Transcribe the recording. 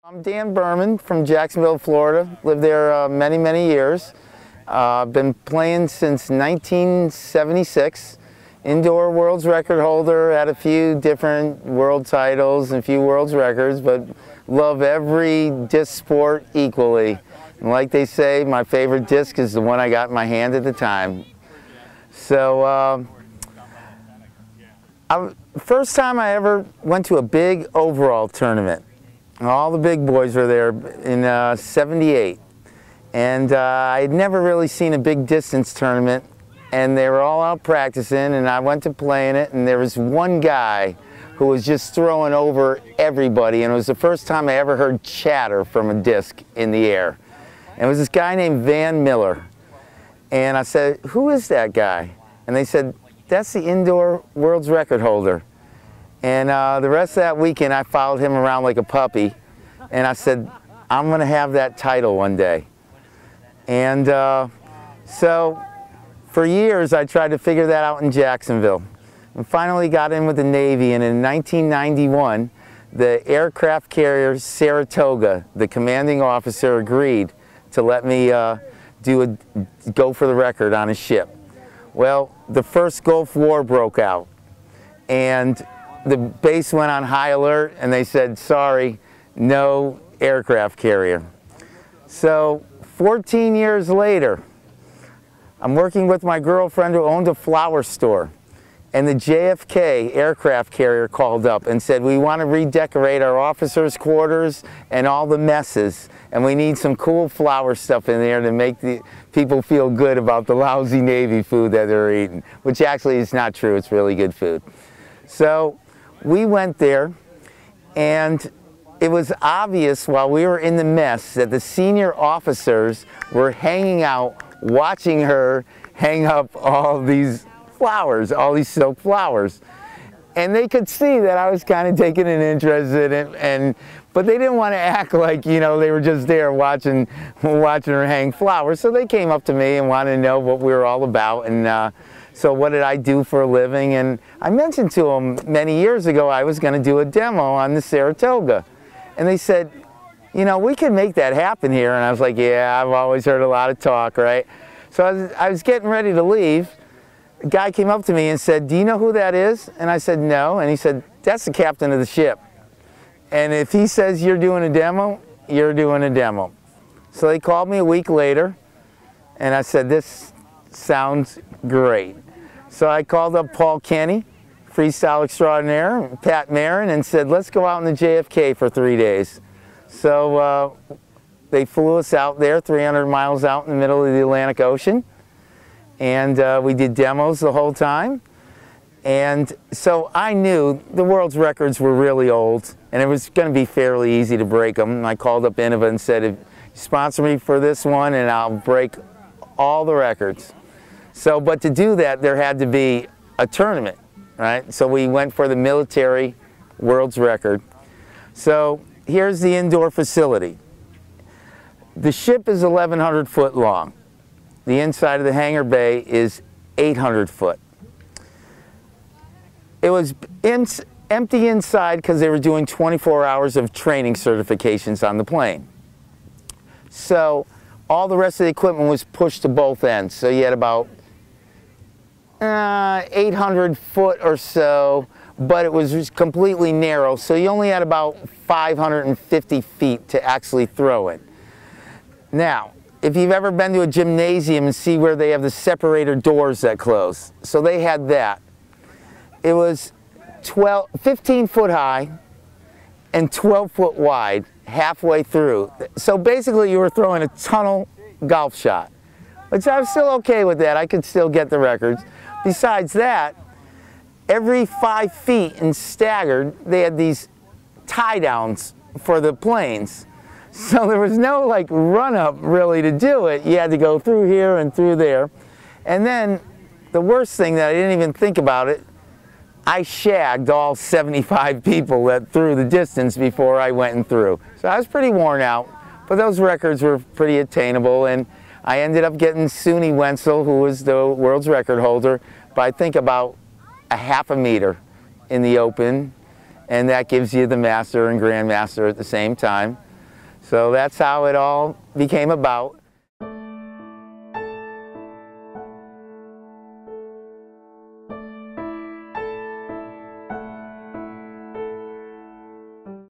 I'm Dan Berman from Jacksonville, Florida. Lived there many, many years. Been playing since 1976. Indoor world's record holder, had a few different world titles and a few world's records, but love every disc sport equally. And like they say, my favorite disc is the one I got in my hand at the time. So, first time I ever went to a big overall tournament. All the big boys were there in '78, and I had never really seen a big distance tournament, and they were all out practicing, and I went to play in it, and there was one guy who was just throwing over everybody, and it was the first time I ever heard chatter from a disc in the air. And it was this guy named Van Miller, and I said, "Who is that guy?" And they said, "That's the indoor world's record holder." And the rest of that weekend, I followed him around like a puppy, and I said, "I'm going to have that title one day." And so for years, I tried to figure that out in Jacksonville, and finally got in with the Navy. And in 1991, the aircraft carrier Saratoga, the commanding officer, agreed to let me go for the record on his ship. Well, the first Gulf War broke out, and the base went on high alert, and they said, "Sorry, no aircraft carrier." So 14 years later, I'm working with my girlfriend who owned a flower store, and the JFK aircraft carrier called up and said, "We want to redecorate our officers' quarters and all the messes, and we need some cool flower stuff in there to make the people feel good about the lousy Navy food that they're eating," which actually is not true. It's really good food. So we went there, and it was obvious while we were in the mess that the senior officers were hanging out, watching her hang up all these flowers, all these silk flowers. And they could see that I was kind of taking an interest in it, but they didn't want to act like, you know, they were just there watching her hang flowers. So they came up to me and wanted to know what we were all about, and so what did I do for a living. And I mentioned to them many years ago I was going to do a demo on the Saratoga. And they said, "You know, we can make that happen here." And I was like, "Yeah, I've always heard a lot of talk, right?" So I was getting ready to leave. A guy came up to me and said, "Do you know who that is?" And I said, "No." And he said, "That's the captain of the ship. And if he says you're doing a demo, you're doing a demo." So they called me a week later, and I said, "This sounds great." So I called up Paul Kenny, freestyle extraordinaire, Pat Marin, and said, "Let's go out in the JFK for 3 days." So they flew us out there, 300 miles out in the middle of the Atlantic Ocean. And we did demos the whole time. And so I knew the world's records were really old, and it was going to be fairly easy to break them. And I called up Innova and said, "If you sponsor me for this one, and I'll break all the records." So, but to do that, there had to be a tournament, right? So we went for the military world's record. So here's the indoor facility. The ship is 1,100 foot long. The inside of the hangar bay is 800 foot. It was empty inside because they were doing 24 hours of training certifications on the plane. So all the rest of the equipment was pushed to both ends. So you had about 800 foot or so, but it was completely narrow. So you only had about 550 feet to actually throw it. Now, if you've ever been to a gymnasium and see where they have the separator doors that close, so they had that. It was 15 foot high and 12 foot wide halfway through. So basically you were throwing a tunnel golf shot, which I was still okay with that. I could still get the records. Besides that, every 5 feet and staggered, they had these tie downs for the planes. So there was no like run up really to do it. You had to go through here and through there. And then the worst thing that I didn't even think about it, I shagged all 75 people that threw the distance before I went and through. So I was pretty worn out, but those records were pretty attainable, and I ended up getting Suni Wenzel, who was the world's record holder, by I think about a half a meter in the open, and that gives you the master and grandmaster at the same time. So that's how it all became about.